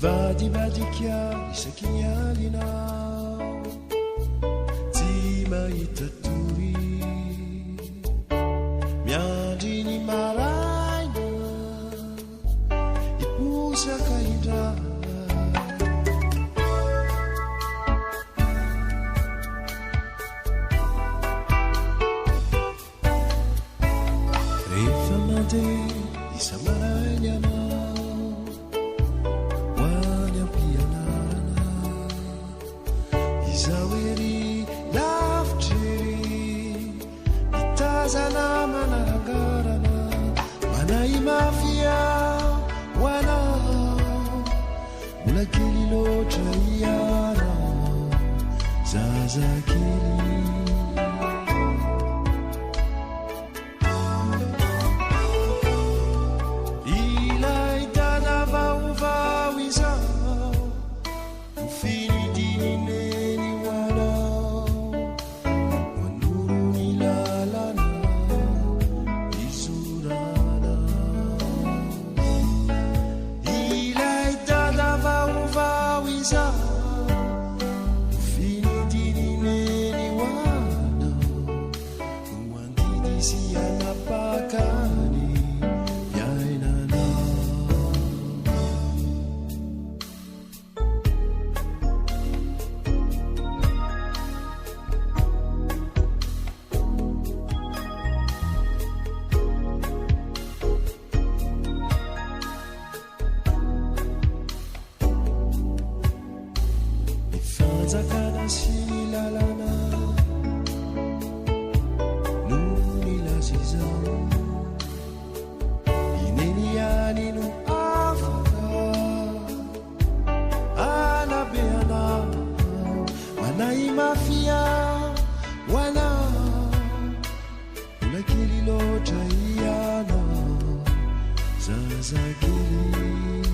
vadibadika isaky alinao tsy mahita tory miandry ny maraina iposaka indrana rehefa mandeha isa maraina anao hoany ampianarana izao ery lavitrery mitazana manarangarana manay mafia hoanao mbola kely loatra ianao zazakely zakana sy lalana no nilazizao ineny any no afaka anabe anao manay mafia hoanao mbola kely loatra ianao zazakely